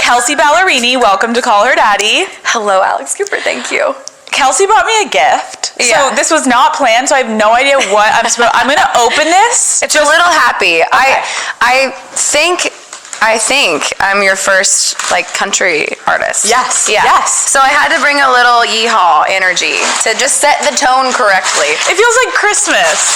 Kelsea Ballerini, welcome to Call Her Daddy. Hello, Alex Cooper, thank you. Kelsea brought me a gift. Yeah. So this was not planned, so I have no idea what I'm going to open this. It's a little happy. Okay. I think I'm your first, country artist. Yes. Yeah. Yes. So I had to bring a little yeehaw energy to just set the tone correctly. It feels like Christmas.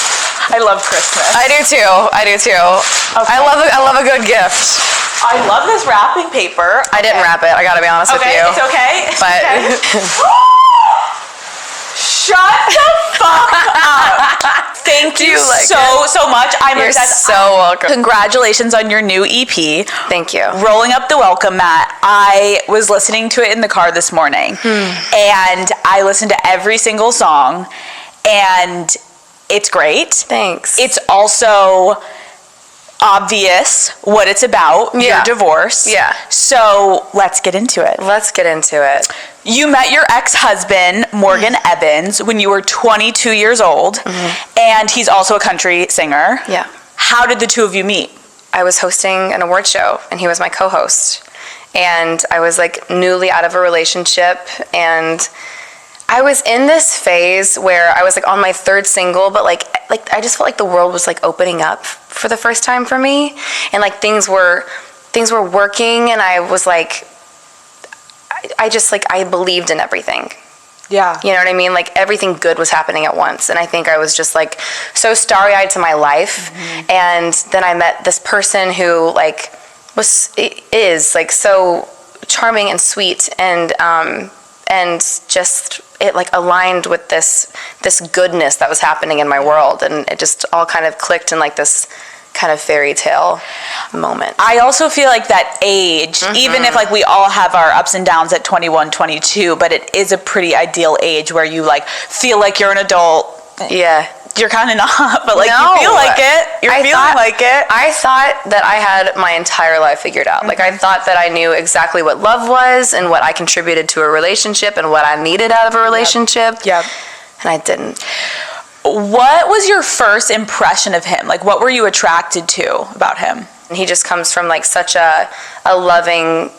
I love Christmas. I do too. Okay. I love a good gift. I love this wrapping paper. I didn't wrap it, I gotta be honest with you. It's okay. But Shut the fuck up. Thank you so much. I'm You're obsessed. so welcome. Congratulations on your new EP. Thank you. Rolling Up the Welcome Mat. I was listening to it in the car this morning, and I listened to every single song, and it's great. Thanks. It's also obvious what it's about, your divorce. Yeah. So let's get into it. You met your ex-husband, Morgan Evans, when you were 22 years old, and he's also a country singer. Yeah. How did the two of you meet? I was hosting an award show, and he was my co-host. And I was, newly out of a relationship, and I was in this phase where I was, on my third single, but, I just felt like the world was, opening up for the first time for me. And, things were working, and I was, I believed in everything. Yeah. You know what I mean? Everything good was happening at once. And I think I was just, so starry-eyed to my life. And then I met this person who, is so charming and sweet, and just it aligned with this goodness that was happening in my world, and it just all kind of clicked in this kind of fairy tale moment. I also feel like that age, even if we all have our ups and downs at 21, 22, but it is a pretty ideal age where you feel like you're an adult. Yeah. You're kind of not, but no, you feel like it. You're feeling like it. I thought that I had my entire life figured out. I thought that I knew exactly what love was and what I contributed to a relationship and what I needed out of a relationship. Yep. And I didn't. What was your first impression of him? What were you attracted to about him? He just comes from such a loving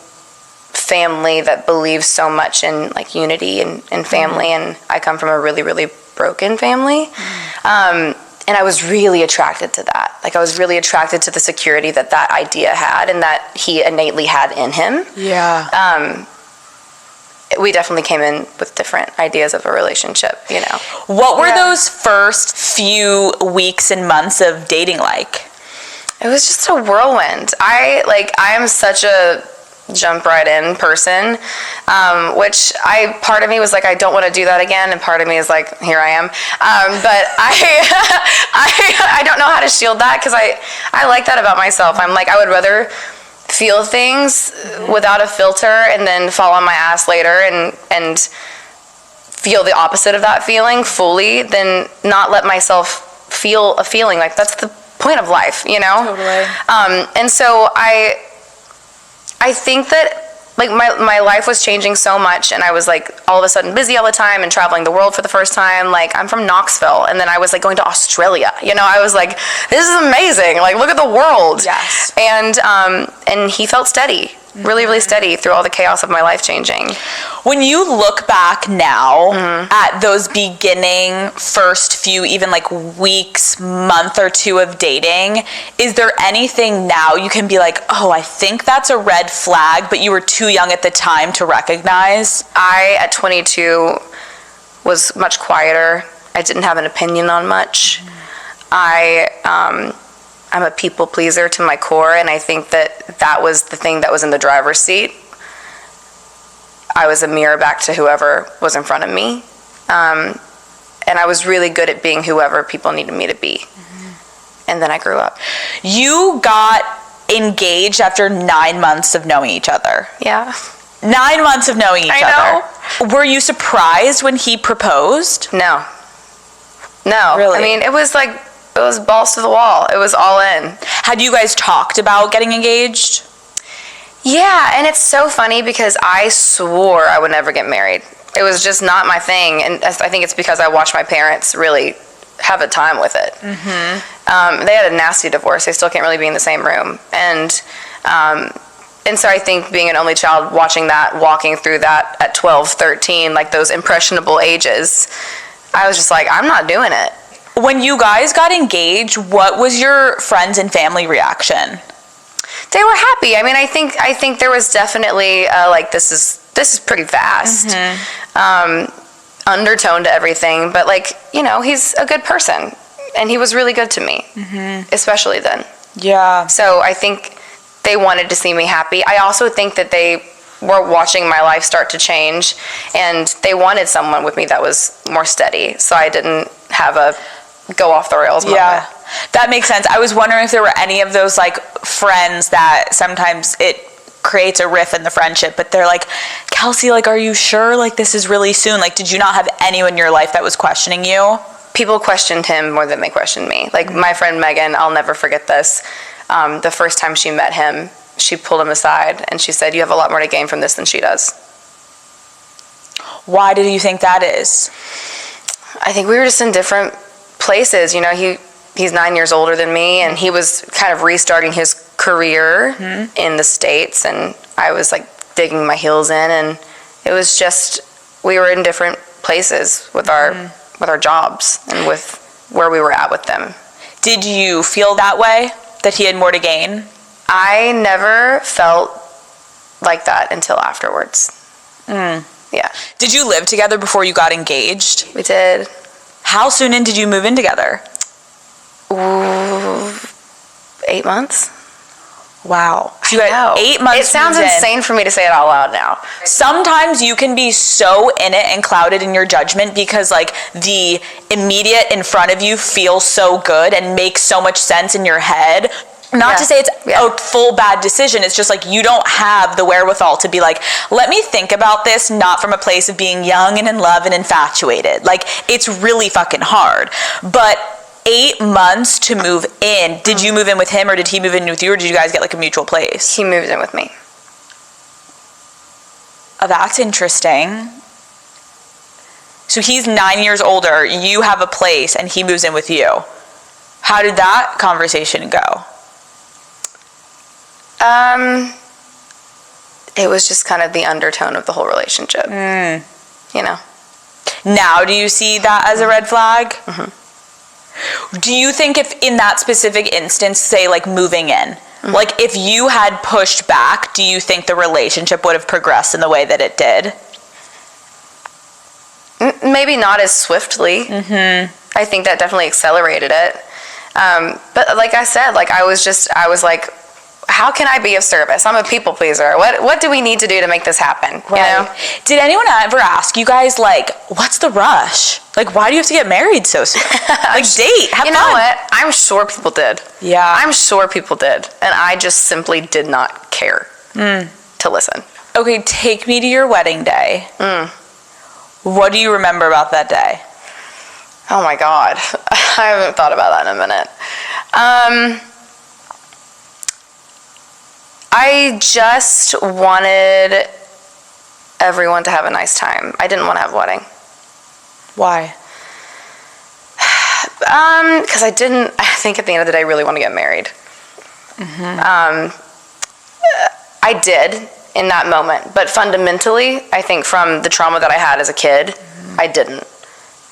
family that believes so much in unity and family, and I come from a really, really broken family. And I was really attracted to that. I was really attracted to the security that idea had and that he innately had in him. Yeah. We definitely came in with different ideas of a relationship, What were those first few weeks and months of dating like? It was just a whirlwind. I'm such a jump right in person, which part of me was I don't want to do that again, and part of me is here I am. But I don't know how to shield that, because I like that about myself. I'm I would rather feel things without a filter and then fall on my ass later and feel the opposite of that feeling fully than not let myself feel a feeling. That's the point of life, Totally. And so I think that my life was changing so much, and I was all of a sudden busy all the time and traveling the world for the first time. I'm from Knoxville, and then I was going to Australia. I was this is amazing. Look at the world. Yes. And he felt steady, really, really steady through all the chaos of my life changing. When you look back now at those beginning first few, even weeks, month or two of dating, is there anything now you can be oh, I think that's a red flag, but you were too young at the time to recognize? I, at 22, was much quieter. I didn't have an opinion on much. I'm a people pleaser to my core, and I think that was the thing that was in the driver's seat. I was a mirror back to whoever was in front of me, and I was really good at being whoever people needed me to be. And then I grew up. You got engaged after 9 months of knowing each other. Yeah. 9 months of knowing each other. Were you surprised when he proposed? No. Really? I mean, it was balls to the wall. It was all in. Had you guys talked about getting engaged? Yeah, and it's so funny because I swore I would never get married. It was just not my thing, and I think it's because I watched my parents really have a time with it. They had a nasty divorce. They still can't really be in the same room, and And so I think being an only child, watching that, walking through that at 12, 13, like those impressionable ages, I was just like, I'm not doing it. When you guys got engaged, what was your friends and family reaction? They were happy. I mean, I think there was definitely like, this is pretty fast. Undertone to everything, but like, you know, he's a good person and he was really good to me, especially then. Yeah. So I think they wanted to see me happy. I also think that they were watching my life start to change and they wanted someone with me that was more steady, so I didn't have a go off the rails moment. Yeah, that makes sense. I was wondering if there were any of those like friends that sometimes it creates a riff in the friendship, but they're like, Kelsea, like, are you sure, like, this is really soon? Like, did you not have anyone in your life that was questioning you? People questioned him more than they questioned me. Like, my friend Megan, I'll never forget this. The first time she met him, she pulled him aside and she said, you have a lot more to gain from this than she does. Why do you think that is? I think we were just in different places. You know, he's 9 years older than me, and he was kind of restarting his career in the States, and I was like digging my heels in, and it was just, we were in different places with our jobs and with where we were at with them. Did you feel that way, that he had more to gain? I never felt like that until afterwards. Yeah. Did you live together before you got engaged? We did. How soon in did you move in together? Ooh, 8 months. Wow. So you had 8 months. It sounds insane for me to say it out loud now. Sometimes you can be so in it and clouded in your judgment because like the immediate in front of you feels so good and makes so much sense in your head. Not to say it's a full bad decision. It's just like you don't have the wherewithal to be like, let me think about this, not from a place of being young and in love and infatuated. Like, it's really fucking hard. But 8 months to move in. Did you move in with him or did he move in with you, or did you guys get like a mutual place? He moved in with me. Oh, that's interesting. So he's 9 years older, you have a place, and he moves in with you. How did that conversation go? It was just kind of the undertone of the whole relationship. You know. Now do you see that as a red flag? Do you think if in that specific instance, say like moving in, like if you had pushed back, do you think the relationship would have progressed in the way that it did? Maybe not as swiftly. I think that definitely accelerated it. But like I said, like I was like, how can I be of service? I'm a people pleaser. What do we need to do to make this happen? Right. You know? Did anyone ever ask you guys, like, what's the rush? Like, why do you have to get married so soon? Like, date, have fun. You know what? I'm sure people did. Yeah. I'm sure people did. And I just simply did not care to listen. Okay, take me to your wedding day. What do you remember about that day? Oh my God. I haven't thought about that in a minute. I just wanted everyone to have a nice time. I didn't want to have a wedding. Why? Because I think at the end of the day, really want to get married. I did in that moment, but fundamentally, I think from the trauma that I had as a kid, I didn't.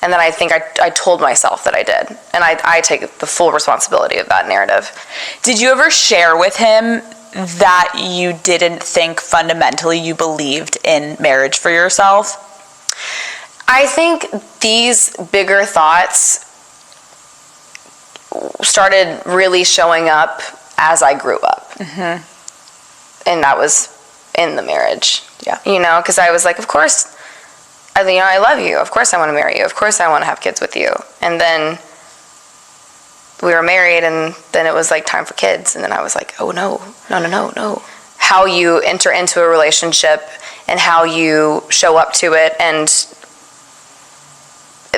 And then I think I told myself that I did. And I take the full responsibility of that narrative. Did you ever share with him that you didn't think fundamentally you believed in marriage for yourself? I think these bigger thoughts started really showing up as I grew up. And that was in the marriage. Yeah. You know, because I was like, of course, I love you. Of course I want to marry you. Of course I want to have kids with you. And then we were married, and then it was like time for kids. And then I was like, oh no. How you enter into a relationship and how you show up to it, and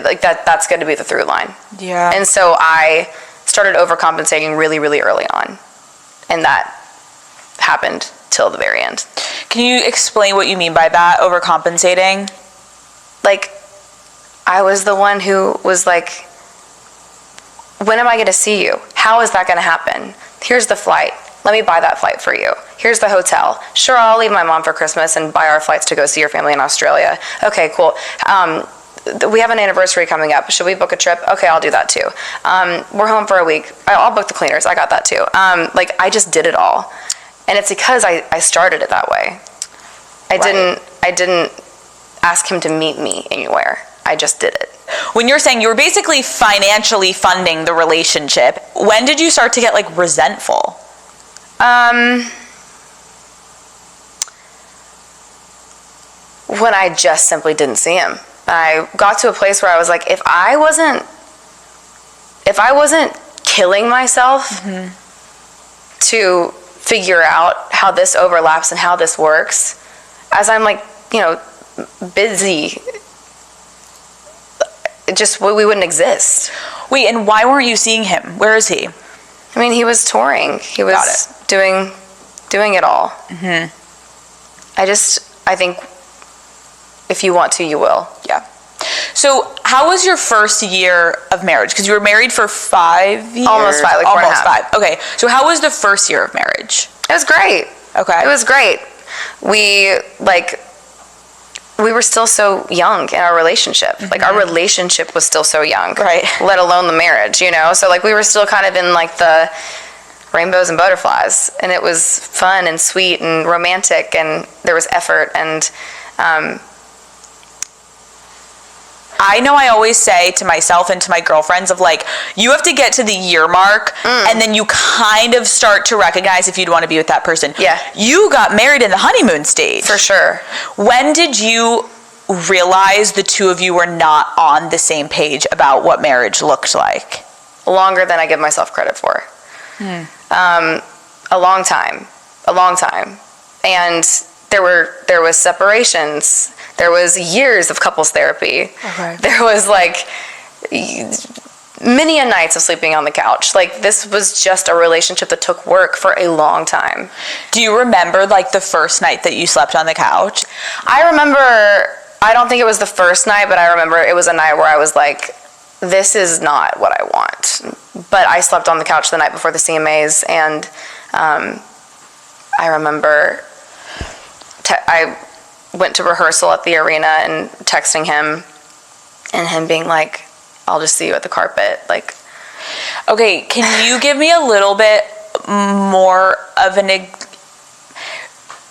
like that's going to be the through line. Yeah. And so I started overcompensating really, really early on. And that happened till the very end. Can you explain what you mean by that, overcompensating? Like, I was the one who was like, when am I going to see you? How is that going to happen? Here's the flight. Let me buy that flight for you. Here's the hotel. Sure, I'll leave my mom for Christmas and buy our flights to go see your family in Australia. Okay, cool. We have an anniversary coming up. Should we book a trip? Okay, I'll do that too. We're home for a week. I'll book the cleaners. I got that too. I just did it all. And it's because I started it that way. I didn't ask him to meet me anywhere. I just did it. When you're saying you were basically financially funding the relationship, when did you start to get like resentful? When I just simply didn't see him. I got to a place where I was like, if I wasn't killing myself to figure out how this overlaps and how this works, as I'm like, busy, we wouldn't exist. Wait, and why weren't you seeing him? Where is he? I mean, he was touring. He was doing it all. I think if you want to, you will. Yeah. So how was your first year of marriage? Because you were married for 5 years? Almost 5, like 4.5. Almost 5. Okay. So how was the first year of marriage? It was great. Okay. It was great. We were still so young in our relationship. Like, our relationship was still so young. Right. Let alone the marriage, So, we were still kind of in, the rainbows and butterflies. And it was fun and sweet and romantic, and there was effort. And I know I always say to myself and to my girlfriends of you have to get to the year mark and then you kind of start to recognize if you'd want to be with that person. Yeah. You got married in the honeymoon stage. For sure. When did you realize the two of you were not on the same page about what marriage looked like? Longer than I give myself credit for. A long time. And there was separations. There was years of couples therapy. Okay. There was many a nights of sleeping on the couch. This was just a relationship that took work for a long time. Do you remember the first night that you slept on the couch? I remember, I don't think it was the first night, but I remember it was a night where I was like, this is not what I want. But I slept on the couch the night before the CMAs, and I remember I went to rehearsal at the arena and texting him, and him being like, I'll just see you at the carpet. Okay, can you give me a little bit more of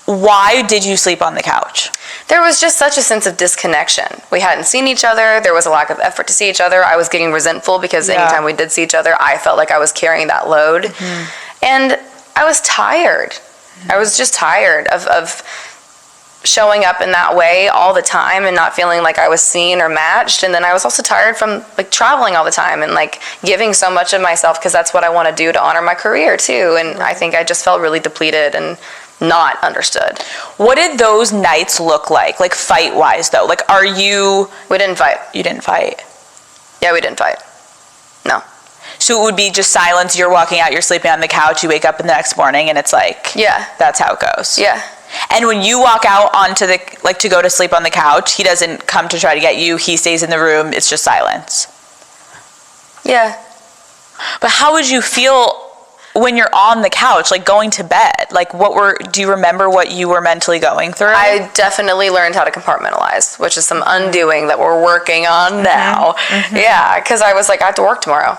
why did you sleep on the couch? There was just such a sense of disconnection. We hadn't seen each other. There was a lack of effort to see each other. I was getting resentful because anytime we did see each other, I felt like I was carrying that load. And I was tired. I was just tired of showing up in that way all the time and not feeling like I was seen or matched. And then I was also tired from traveling all the time and giving so much of myself, because that's what I want to do to honor my career too. And I think I just felt really depleted and not understood. What did those nights look like fight wise though? We didn't fight. You didn't fight? Yeah, we didn't fight. No. So it would be just silence. You're walking out, you're sleeping on the couch, you wake up in the next morning and it's yeah, that's how it goes. Yeah. And when you walk out onto the, to go to sleep on the couch, he doesn't come to try to get you. He stays in the room. It's just silence. Yeah. But how would you feel when you're on the couch, going to bed? Do you remember what you were mentally going through? I definitely learned how to compartmentalize, which is some undoing that we're working on now. Yeah, because I was I have to work tomorrow.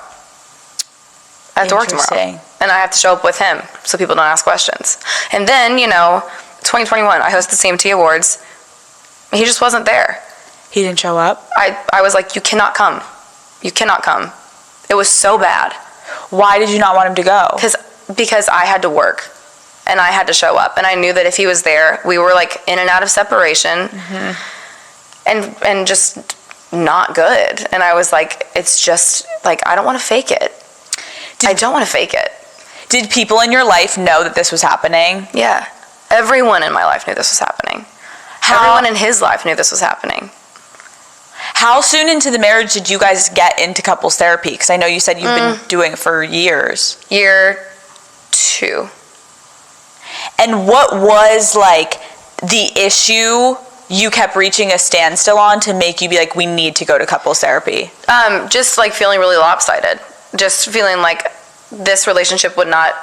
I have to work tomorrow. And I have to show up with him so people don't ask questions. And then, 2021, I hosted the CMT Awards. He just wasn't there. He didn't show up? I was like, you cannot come. You cannot come. It was so bad. Why did you not want him to go? Because I had to work and I had to show up. And I knew that if he was there, we were in and out of separation and just not good. And I was like, it's just I don't want to fake it. I don't want to fake it. Did people in your life know that this was happening? Yeah. Everyone in my life knew this was happening. Everyone in his life knew this was happening. How soon into the marriage did you guys get into couples therapy? Because I know you said you've been doing it for years. Year 2. And what was the issue you kept reaching a standstill on to make you be we need to go to couples therapy? Just feeling really lopsided. Just feeling like this relationship would not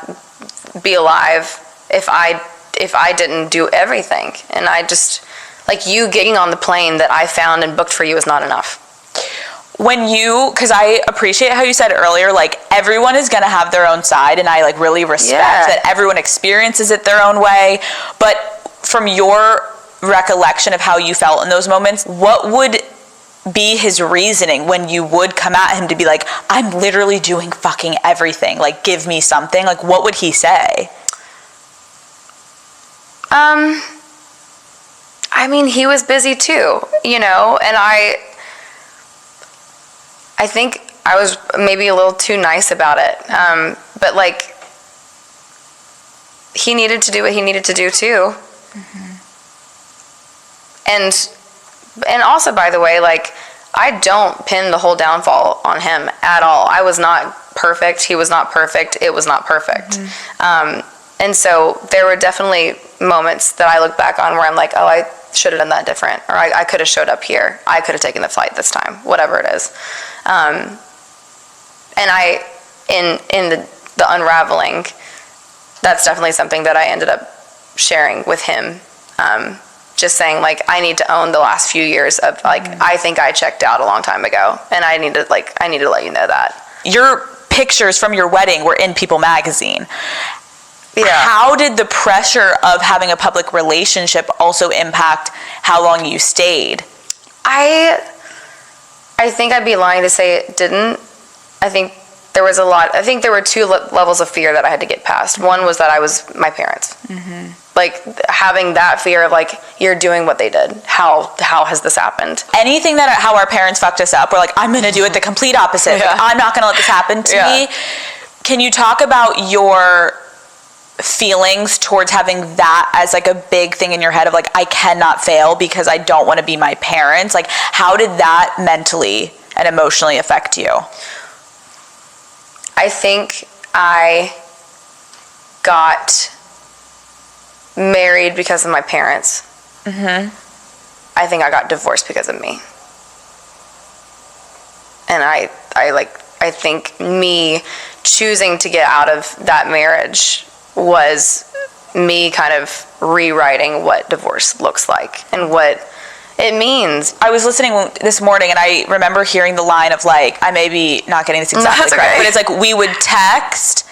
be alive if I didn't do everything. And I just, like, you getting on the plane that I found and booked for you is not enough. Because I appreciate how you said earlier, like, everyone is going to have their own side, and I, like, really respect that everyone experiences it their own way. But from your recollection of how you felt in those moments, what would be his reasoning when you would come at him to be like, I'm literally doing fucking everything, like, give me something? Like, what would he say? I mean, he was busy too, you know, and I think I was maybe a little too nice about it. But, like, he needed to do what he needed to do too. Mm-hmm. And also, by the way, like, I don't pin the whole downfall on him at all. I was not perfect. He was not perfect. It was not perfect. Mm-hmm. And so there were definitely moments that I look back on where I'm like, oh, I should have done that different. Or I could have showed up here. I could have taken the flight this time, whatever it is. And I, in the unraveling, that's definitely something that I ended up sharing with him. Just saying, like, I need to own the last few years of, like, I think I checked out a long time ago, and I need to let you know that. Your pictures from your wedding were in People magazine. Yeah. How did the pressure of having a public relationship also impact how long you stayed? I think I'd be lying to say it didn't. I think there were two levels of fear that I had to get past. One was that I was my parents. Mm-hmm. Like, having that fear of, like, you're doing what they did. How has this happened? Anything how our parents fucked us up, we're like, I'm going to do it the complete opposite. Yeah. Like, I'm not going to let this happen to me. Can you talk about your feelings towards having that as, like, a big thing in your head of, like, I cannot fail because I don't want to be my parents? Like, how did that mentally and emotionally affect you? I think I got married because of my parents. Mm-hmm. I think I got divorced because of me. And I think me choosing to get out of that marriage was me kind of rewriting what divorce looks like and what it means. I was listening this morning and I remember hearing the line of, like, I may be not getting this exactly correct, but it's like, we would text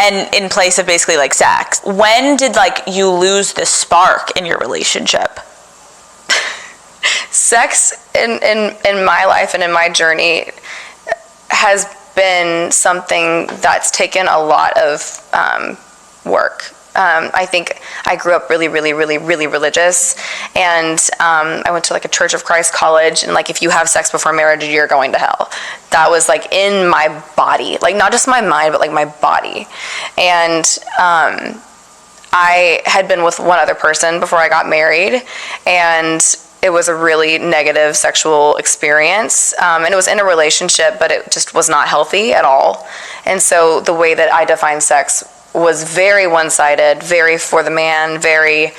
and in place of basically, like, sex. When did, like, you lose the spark in your relationship? Sex in my life and in my journey has been something that's taken a lot of work. I think I grew up really, really, really, really religious, and I went to, like, a Church of Christ college, and, like, if you have sex before marriage, you're going to hell. That was, like, in my body, like, not just my mind, but, like, my body. And I had been with one other person before I got married, and it was a really negative sexual experience, and it was in a relationship, but it just was not healthy at all. And so the way that I define sex was very one-sided, very for the man, very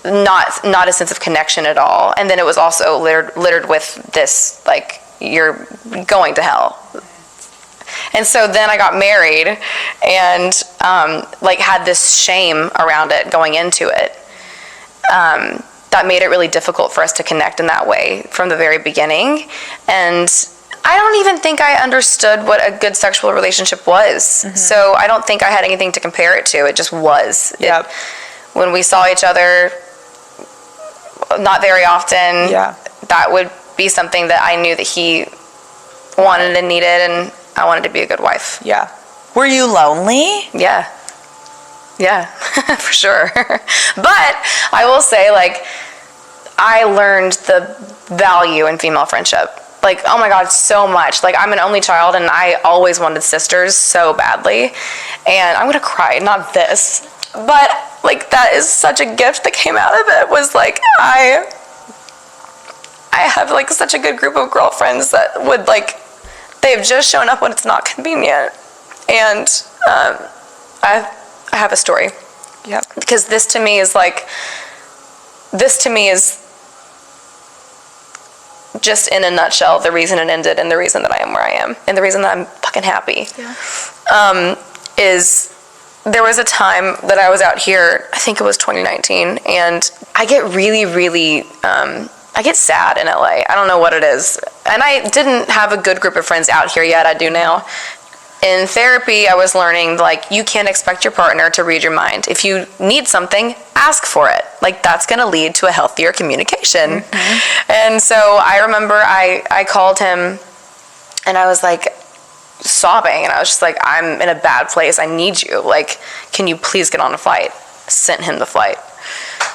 not a sense of connection at all. And then it was also littered with this, like, you're going to hell. And so then I got married and like, had this shame around it going into it. That made it really difficult for us to connect in that way from the very beginning. And I don't even think I understood what a good sexual relationship was. Mm-hmm. So I don't think I had anything to compare it to. It just was. Yep. When we saw each other, not very often, that would be something that I knew that he wanted and needed, and I wanted to be a good wife. Yeah. Were you lonely? Yeah. Yeah, for sure. But I will say, like, I learned the value in female friendship. Like, oh my God, so much. Like, I'm an only child, and I always wanted sisters so badly. And I'm gonna cry, not this. But, like, that is such a gift that came out of it, was, like, I have, like, such a good group of girlfriends that would, like, they've just shown up when it's not convenient. And I have a story. Yeah. Because this to me is just in a nutshell the reason it ended, and the reason that I am where I am, and the reason that I'm fucking happy. Yeah. Is there was a time that I was out here, I think it was 2019, and I get really, really, I get sad in LA. I don't know what it is. And I didn't have a good group of friends out here yet. I do now. In therapy, I was learning, like, you can't expect your partner to read your mind. If you need something, ask for it. Like, that's going to lead to a healthier communication. Mm-hmm. And so I remember I called him, and I was like sobbing, and I was just like, I'm in a bad place. I need you. Like, can you please get on a flight? Sent him the flight.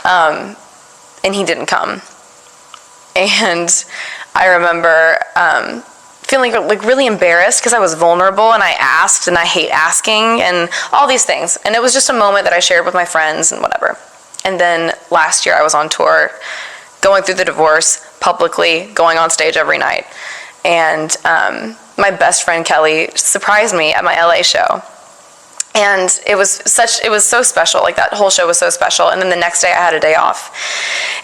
And he didn't come. And I remember feeling like really embarrassed because I was vulnerable and I asked, and I hate asking and all these things. And it was just a moment that I shared with my friends and whatever. And then last year I was on tour going through the divorce publicly, going on stage every night. And my best friend Kelly surprised me at my LA show. And it was so special. Like, that whole show was so special. And then the next day I had a day off.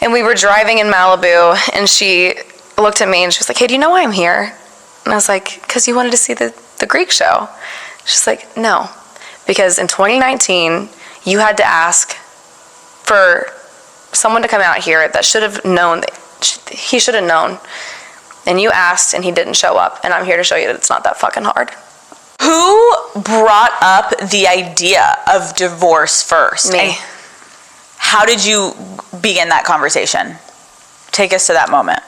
And we were driving in Malibu, and she looked at me and she was like, hey, do you know why I'm here? And I was like, because you wanted to see the Greek show. She's like, no, because in 2019, you had to ask for someone to come out here that should have known, he should have known. And you asked, and he didn't show up. And I'm here to show you that it's not that fucking hard. Who brought up the idea of divorce first? Me. And how did you begin that conversation? Take us to that moment.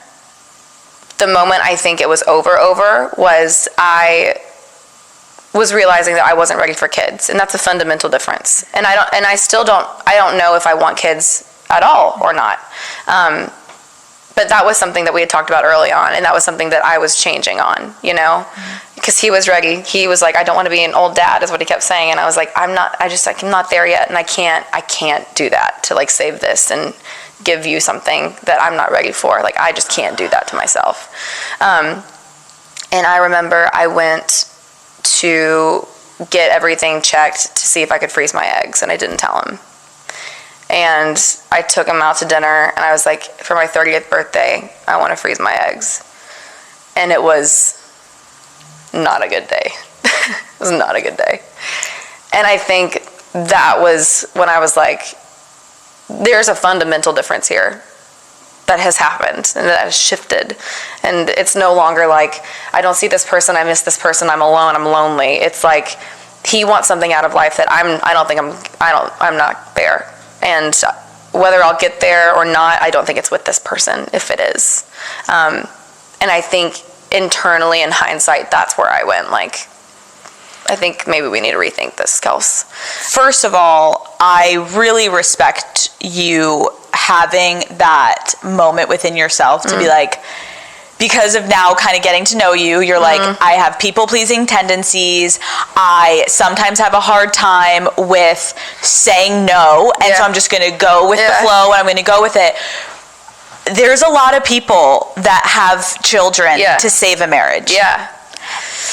The moment I think it was over was I was realizing that I wasn't ready for kids, and that's a fundamental difference. And I don't know if I want kids at all or not. But that was something that we had talked about early on, and that was something that I was changing on, you know, because he was ready. He was like, I don't want to be an old dad, is what he kept saying. And I was like, I'm not there yet. And I can't do that to, like, save this and give you something that I'm not ready for. Like, I just can't do that to myself. And I remember I went to get everything checked to see if I could freeze my eggs, and I didn't tell him. And I took him out to dinner, and I was like, for my 30th birthday, I want to freeze my eggs. And it was not a good day. It was not a good day. And I think that was when I was like, there's a fundamental difference here that has happened and that has shifted. And it's no longer like, I don't see this person, I miss this person, I'm alone, I'm lonely. It's like, he wants something out of life that I'm not there. And whether I'll get there or not, I don't think it's with this person, if it is. And I think internally, in hindsight, that's where I went, like, I think maybe we need to rethink this, Kels. First of all, I really respect you having that moment within yourself to be like, because of now kind of getting to know you, you're like, I have people-pleasing tendencies. I sometimes have a hard time with saying no, and so I'm just going to go with the flow, and I'm going to go with it. There's a lot of people that have children to save a marriage. Yeah.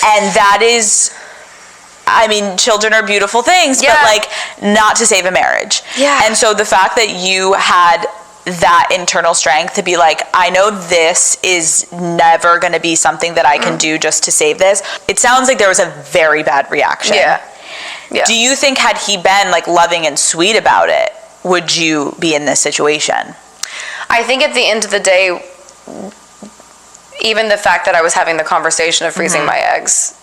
And that is, I mean, children are beautiful things, but, like, not to save a marriage. Yeah. And so the fact that you had that internal strength to be like, I know this is never going to be something that I can do just to save this. It sounds like there was a very bad reaction. Yeah. Do you think, had he been, like, loving and sweet about it, would you be in this situation? I think at the end of the day, even the fact that I was having the conversation of freezing my eggs,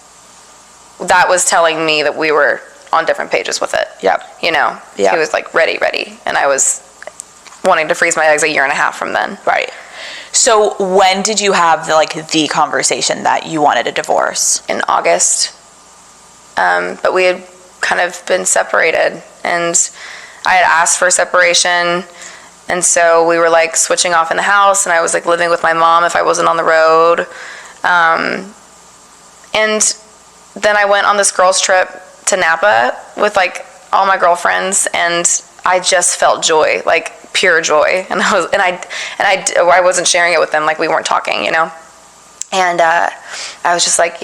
that was telling me that we were on different pages with it. Yep. You know? He was like, ready. And I was wanting to freeze my eggs a year and a half from then. Right. So when did you have the conversation that you wanted a divorce? In August. But we had kind of been separated, and I had asked for separation, and so we were, like, switching off in the house, and I was, like, living with my mom if I wasn't on the road. And then I went on this girls' trip to Napa with, like, all my girlfriends, and I just felt joy, like, pure joy. And I wasn't sharing it with them, like, we weren't talking, you know. And I was just like,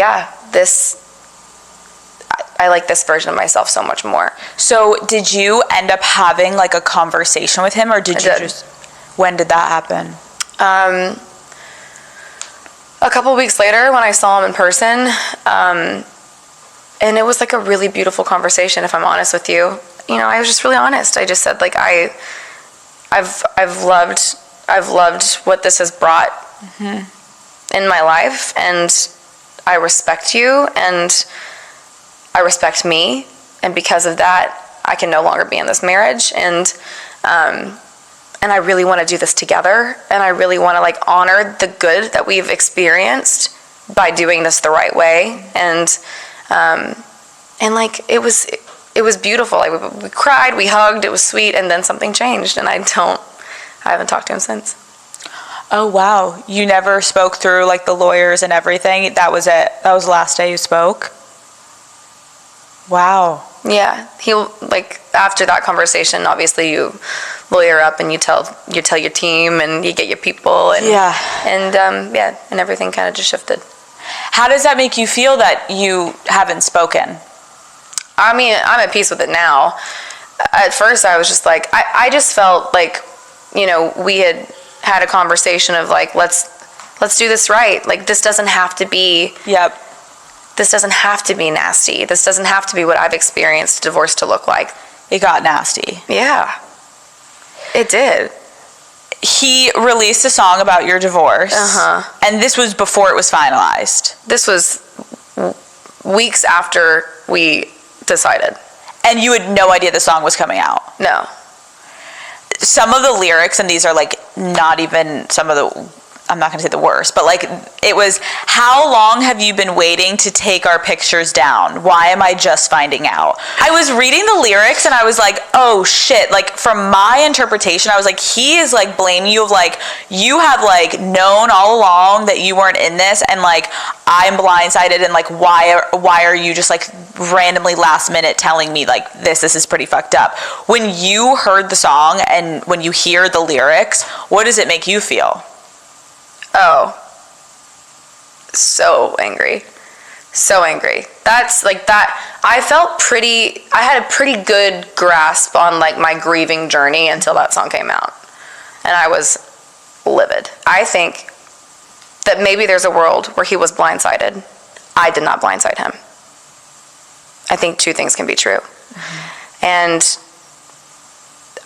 I like this version of myself so much more. So did you end up having, like, a conversation with him, or when did that happen? A couple weeks later, when I saw him in person, and it was like a really beautiful conversation, if I'm honest with you. You know, I was just really honest. I just said, like, I've loved what this has brought in my life, and I respect you, and I respect me, and because of that, I can no longer be in this marriage, and I really want to do this together, and I really want to, like, honor the good that we've experienced by doing this the right way, and like, it was beautiful. Like, we cried, we hugged, it was sweet, and then something changed, and I haven't talked to him since. Oh, wow. You never spoke through, like, the lawyers and everything? That was it? That was the last day you spoke? Wow. Yeah. Like, after that conversation, obviously you lawyer up and you tell your team and you get your people. And, and everything kind of just shifted. How does that make you feel that you haven't spoken? I mean, I'm at peace with it now. At first, I was just like, I just felt like, you know, we had a conversation of, like, let's do this right. Like, this doesn't have to be. Yep. This doesn't have to be nasty. This doesn't have to be what I've experienced divorce to look like. It got nasty. Yeah. It did. He released a song about your divorce. And this was before it was finalized. This was weeks after we decided. And you had no idea the song was coming out? No. Some of the lyrics, and these are, like, not even some of the, I'm not going to say the worst, but, like, it was, how long have you been waiting to take our pictures down? Why am I just finding out? I was reading the lyrics and I was like, oh shit. Like, from my interpretation, I was like, he is, like, blaming you of, like, you have, like, known all along that you weren't in this, and, like, I'm blindsided, and, like, why are you just, like, randomly last minute telling me, like, this is pretty fucked up? When you heard the song and when you hear the lyrics, what does it make you feel? Oh, so angry. So angry. That's like that. I had a pretty good grasp on, like, my grieving journey until that song came out. And I was livid. I think that maybe there's a world where he was blindsided. I did not blindside him. I think two things can be true. And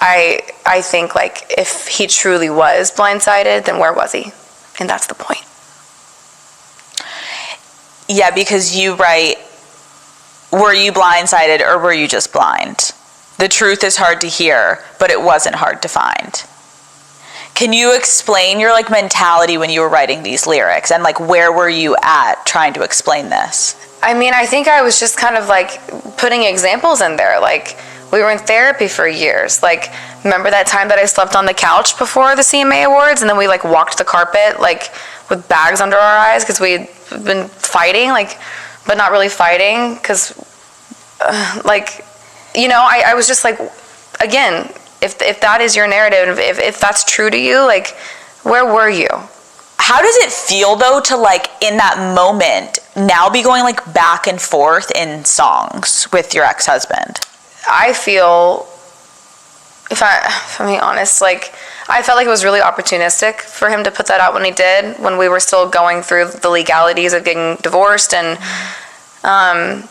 I think, like, if he truly was blindsided, then where was he? And that's the point. Yeah, because you write, were you blindsided or were you just blind? The truth is hard to hear, but it wasn't hard to find. Can you explain your, like, mentality when you were writing these lyrics, and, like, where were you at trying to explain this? I mean, I think I was just kind of, like, putting examples in there. Like, we were in therapy for years. Like, remember that time that I slept on the couch before the CMA Awards, and then we, like, walked the carpet, like, with bags under our eyes because we'd been fighting, like, but not really fighting because, like, you know, I was just like, again, if that is your narrative, if that's true to you, like, where were you? How does it feel, though, to, like, in that moment, now be going, like, back and forth in songs with your ex-husband? I feel, if I'm being honest, like, I felt like it was really opportunistic for him to put that out when he did, when we were still going through the legalities of getting divorced, and I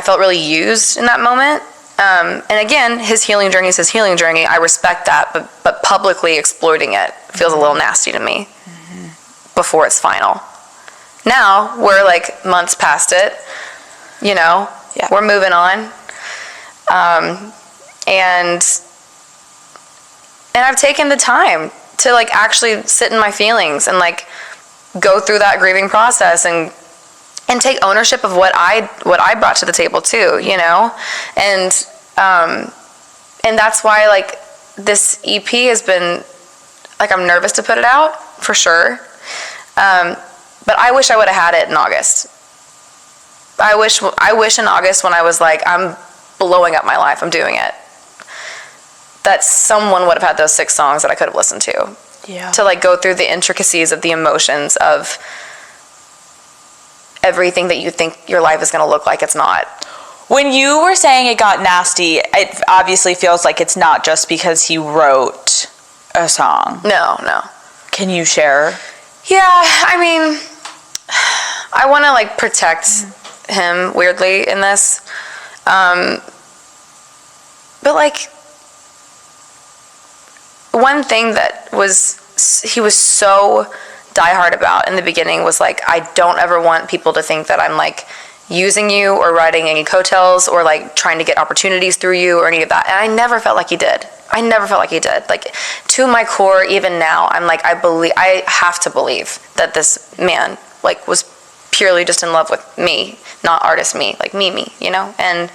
felt really used in that moment. And again, his healing journey is his healing journey. I respect that, but publicly exploiting it feels a little nasty to me before it's final. Now, we're, like, months past it, you know, we're moving on. And I've taken the time to, like, actually sit in my feelings and, like, go through that grieving process and take ownership of what I brought to the table too, you know? And that's why, like, this EP has been, like, I'm nervous to put it out for sure. But I wish I would have had it in August. I wish in August, when I was like, I'm blowing up my life, I'm doing it, that someone would have had those 6 songs that I could have listened to. Yeah. To, like, go through the intricacies of the emotions of everything that you think your life is going to look like it's not. When you were saying it got nasty, it obviously feels like it's not just because he wrote a song. No. Can you share? Yeah, I mean, I want to, like, protect him weirdly in this. But like, one thing that he was so diehard about in the beginning was like, I don't ever want people to think that I'm like using you or riding any coattails or like trying to get opportunities through you or any of that. And I never felt like he did. Like, to my core, even now, I'm like, I have to believe that this man like was purely just in love with me, not artist me, like me, you know? And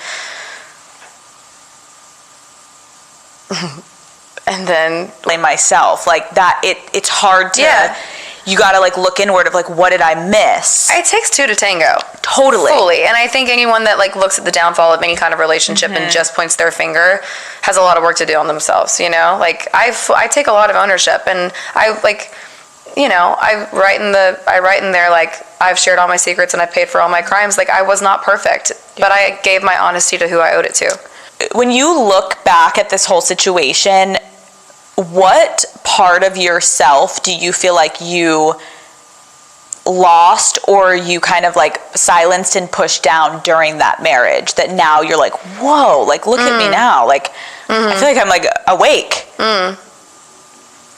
then blame myself like that. It's hard to, you gotta like look inward of like, what did I miss? It takes two to tango. Totally. Fully. And I think anyone that like looks at the downfall of any kind of relationship and just points their finger has a lot of work to do on themselves, you know? Like, I take a lot of ownership, and I like, you know, I write in there like, I've shared all my secrets and I paid for all my crimes. Like, I was not perfect, but I gave my honesty to who I owed it to. When you look back at this whole situation, what part of yourself do you feel like you lost or you kind of like silenced and pushed down during that marriage that now you're like, whoa, like look at me now, like I feel like I'm like awake?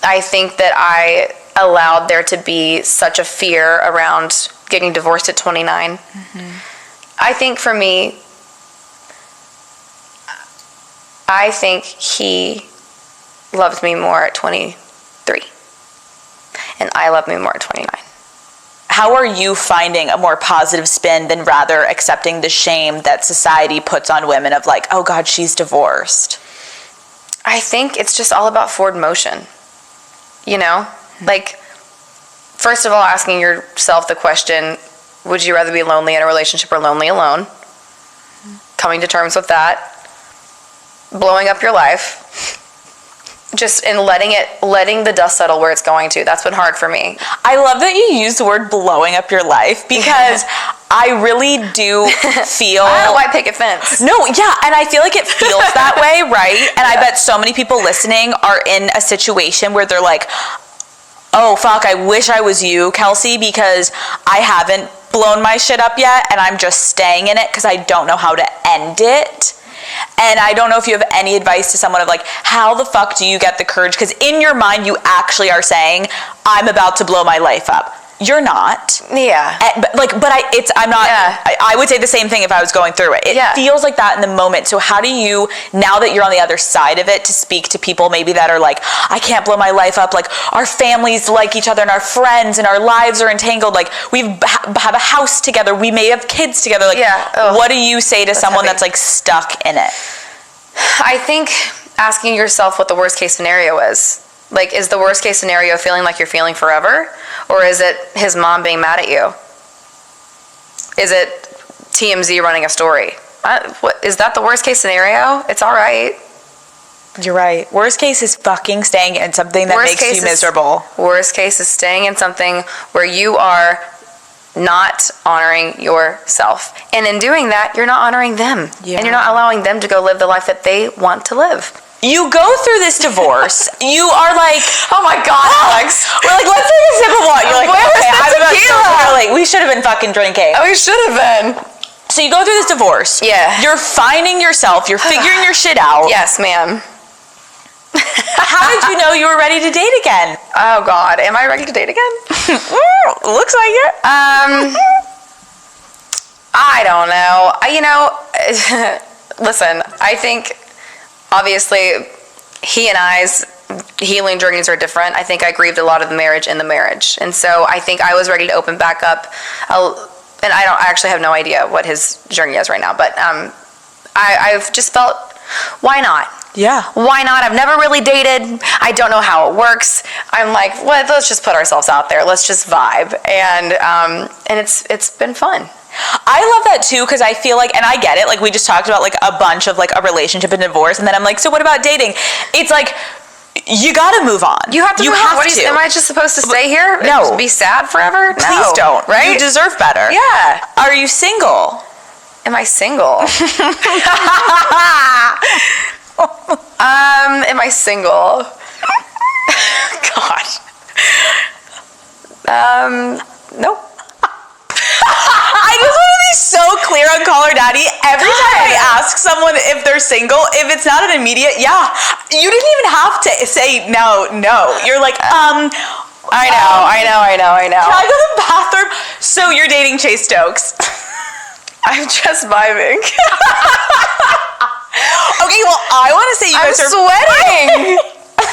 I think that I allowed there to be such a fear around getting divorced at 29. I think for me, I think he loved me more at 23, and I love me more at 29. How are you finding a more positive spin than rather accepting the shame that society puts on women of like, oh God, she's divorced? I think it's just all about forward motion, you know? Like, first of all, asking yourself the question, would you rather be lonely in a relationship or lonely alone? Coming to terms with that. Blowing up your life. Just in letting the dust settle where it's going to. That's been hard for me. I love that you use the word blowing up your life, because I really do feel... I don't know why pick a fence. No, yeah, and I feel like it feels that way, right? And I bet so many people listening are in a situation where they're like, oh, fuck, I wish I was you, Kelsea, because I haven't blown my shit up yet, and I'm just staying in it because I don't know how to end it. And I don't know if you have any advice to someone of like, how the fuck do you get the courage? Because in your mind, you actually are saying, I'm about to blow my life up. You're not. Yeah. I'm not, yeah. I would say the same thing if I was going through it. It feels like that in the moment. So how do you, now that you're on the other side of it, to speak to people maybe that are like, I can't blow my life up. Like, our families like each other and our friends and our lives are entangled. Like, we have a house together. We may have kids together. Like, what do you say to someone that's like stuck in it? I think asking yourself what the worst case scenario is. Like, is the worst case scenario feeling like you're feeling forever? Or is it his mom being mad at you? Is it TMZ running a story? Is that the worst case scenario? It's all right. You're right. Worst case is fucking staying in something that makes you miserable. Worst case is staying in something where you are not honoring yourself. And in doing that, you're not honoring them. Yeah. And you're not allowing them to go live the life that they want to live. You go through this divorce. You are like, oh my God, Alex. We're like, let's take a sip of water. You're like, okay, we should have been fucking drinking. We should have been. So you go through this divorce. Yeah. You're finding yourself. You're figuring your shit out. Yes, ma'am. How did you know you were ready to date again? Oh God, am I ready to date again? Looks like it. I don't know. Listen, I think obviously he and I's healing journeys are different. I think I grieved a lot of the marriage in the marriage. And so I think I was ready to open back up. And I actually have no idea what his journey is right now, but I've just felt, why not? Yeah. Why not? I've never really dated. I don't know how it works. I'm like, let's just put ourselves out there. Let's just vibe. And it's been fun. I love that too, because I feel like, and I get it, like we just talked about like a bunch of like a relationship and divorce, and then I'm like, so what about dating? It's like, you gotta move on. You have to move on. Am I just supposed to stay here? No. Be sad forever? Please don't. Right? You deserve better. Yeah. Are you single? Am I single? Am I single? Gosh. No. I just want to be so clear every time I ask someone if they're single, if it's not an immediate, yeah, you didn't even have to say no. You're like, I know. Can I go to the bathroom? So you're dating Chase Stokes. I'm just vibing. Okay, well, I want to say you guys are sweating.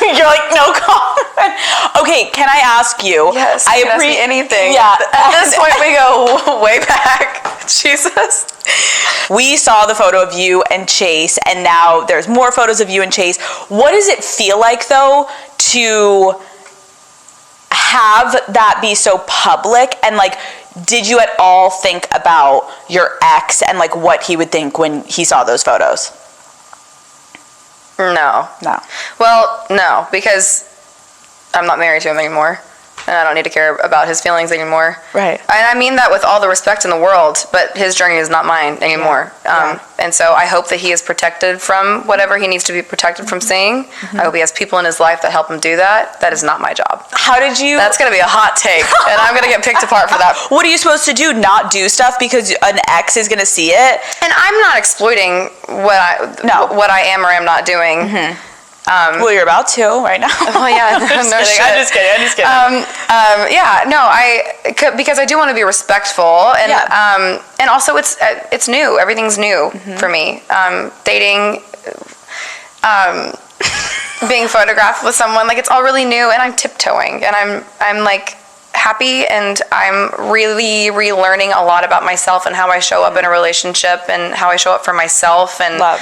You're like, no comment. Okay, can I ask you? Yes, I ask me anything. Yeah. At this point, we go way back. Jesus. We saw the photo of you and Chase, and now there's more photos of you and Chase. What does it feel like, though, to have that be so public? And, like, did you at all think about your ex and, like, what he would think when he saw those photos? No. Well, no, because I'm not married to him anymore, and I don't need to care about his feelings anymore. Right. And I mean that with all the respect in the world, but his journey is not mine anymore. And so I hope that he is protected from whatever he needs to be protected from seeing. I hope he has people in his life that help him do that. That is not my job. How did you... That's going to be a hot take, and I'm going to get picked apart for that. What are you supposed to do? Not do stuff because an ex is going to see it? And I'm not exploiting what I am or am not doing. Well, you're about to right now. Oh yeah, no shit. I'm just kidding. Because I do want to be respectful, and and also it's new. Everything's new for me. Dating, being photographed with someone, like, it's all really new, and I'm tiptoeing, and I'm like happy, and I'm really relearning a lot about myself and how I show up in a relationship and how I show up for myself, and love.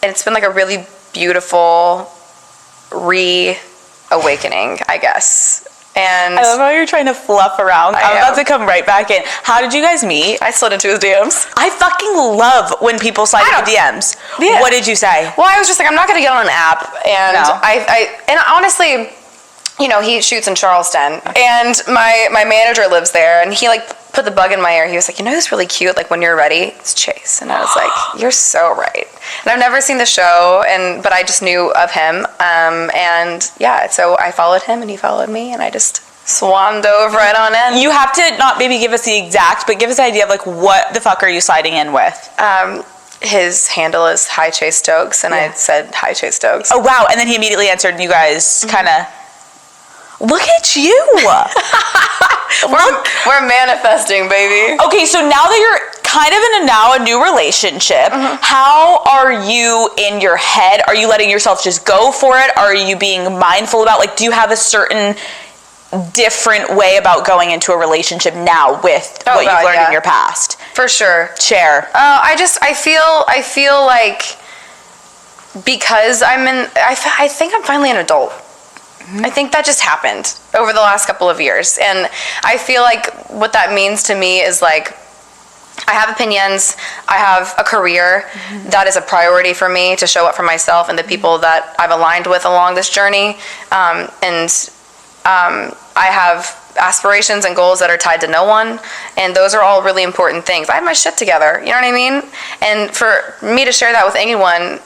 And it's been like a really beautiful reawakening, I guess. And I love how you're trying to fluff around. I'm about to come right back in. How did you guys meet? I slid into his DMs. I fucking love when people slide into DMs. Yeah. What did you say? Well, I was just like, I'm not going to get on an app. And and honestly, you know, he shoots in Charleston, and my manager lives there, and he like put the bug in my ear. He was like, you know who's really cute? Like, when you're ready, it's Chase. And I was like, you're so right. And I've never seen the show, but I just knew of him. And yeah, so I followed him, and he followed me, and I just swanned over right on in. You have to not maybe give us the exact, but give us an idea of like, what the fuck are you sliding in with? His handle is Hi Chase Stokes, and I said Hi Chase Stokes. Oh wow! And then he immediately answered, and you guys kind of. Look at you! We're manifesting, baby. Okay, so now that you're kind of in a new relationship, how are you in your head? Are you letting yourself just go for it? Are you being mindful about, like, do you have a certain different way about going into a relationship now with what you've learned in your past? For sure. Share. I feel like because I think I'm finally an adult. I think that just happened over the last couple of years. And I feel like what that means to me is, like, I have opinions, I have a career that is a priority for me to show up for myself and the people that I've aligned with along this journey. I have aspirations and goals that are tied to no one, and those are all really important things. I have my shit together, you know what I mean? And for me to share that with anyone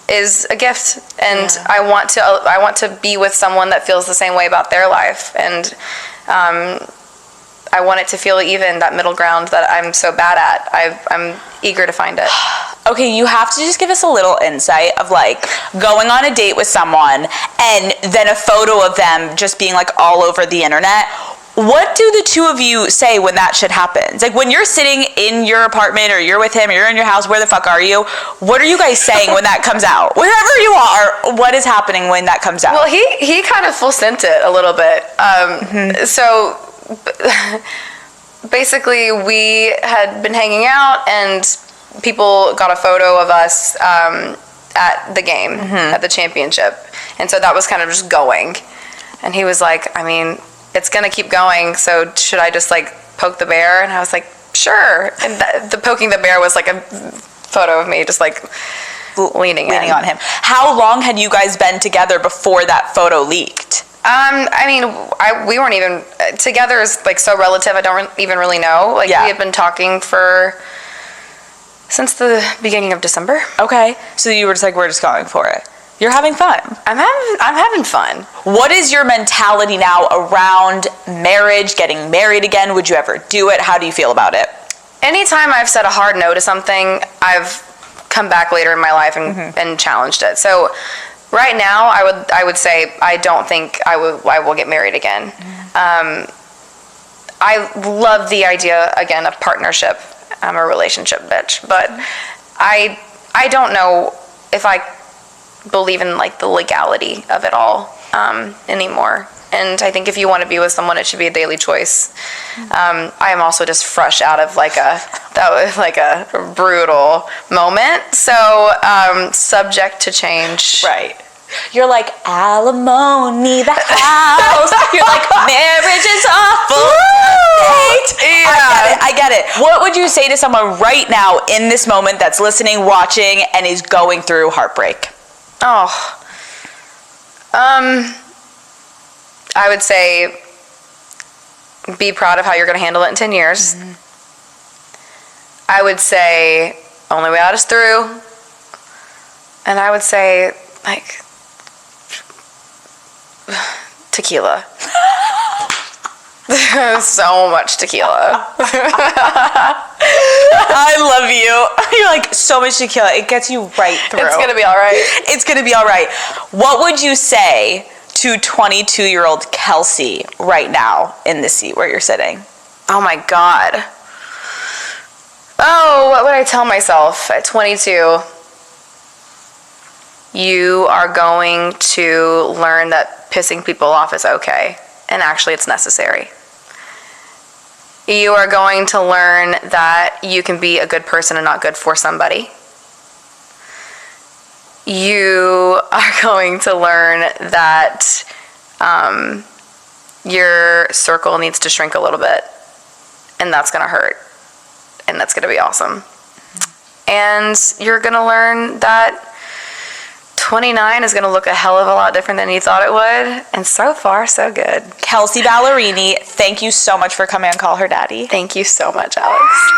is a gift, and I want to be with someone that feels the same way about their life, and I want it to feel even, that middle ground that I'm so bad at. I'm eager to find it. Okay, you have to just give us a little insight of, like, going on a date with someone and then a photo of them just being, like, all over the internet. What do the two of you say when that shit happens? Like, when you're sitting in your apartment, or you're with him, or you're in your house, where the fuck are you? What are you guys saying when that comes out? Wherever you are, what is happening when that comes out? Well, he kind of full sent it a little bit. So basically, we had been hanging out, and people got a photo of us at the game, at the championship. And so that was kind of just going. And he was like, I mean, it's going to keep going, so should I just, like, poke the bear? And I was like, sure. And the poking the bear was like a photo of me just, like, leaning on him. How long had you guys been together before that photo leaked? I mean, we weren't even together. Is, like, so relative. I don't even really know. Like, we had been talking since the beginning of December. Okay, so you were just like, we're just going for it. You're having fun. I'm having fun. What is your mentality now around marriage, getting married again? Would you ever do it? How do you feel about it? anytime I've said a hard no to something, I've come back later in my life and challenged it. So right now, I would say I don't think I will get married again. I love the idea, again, of partnership. I'm a relationship bitch, but I don't know if I believe in like the legality of it all anymore. And I think if you want to be with someone, it should be a daily choice. I am also just fresh out of that was like a brutal moment. So subject to change. Right. You're like, alimony, the house. You're like, marriage is awful. Yeah. I get it. What would you say to someone right now in this moment that's listening, watching, and is going through heartbreak? Oh. I would say be proud of how you're going to handle it in 10 years. I would say only way out is through. And I would say, like, tequila. So much tequila. I love you. You're like, so much tequila. It gets you right through. It's going to be all right. It's going to be all right. What would you say to 22-year-old Kelsey right now in the seat where you're sitting? Oh, my God. Oh, what would I tell myself at 22? You are going to learn that pissing people off is okay, and actually it's necessary. You are going to learn that you can be a good person and not good for somebody. You are going to learn that your circle needs to shrink a little bit, and that's going to hurt, and that's going to be awesome. And you're going to learn that 29 is going to look a hell of a lot different than you thought it would, and so far, so good. Kelsea Ballerini, thank you so much for coming on Call Her Daddy. Thank you so much, Alex.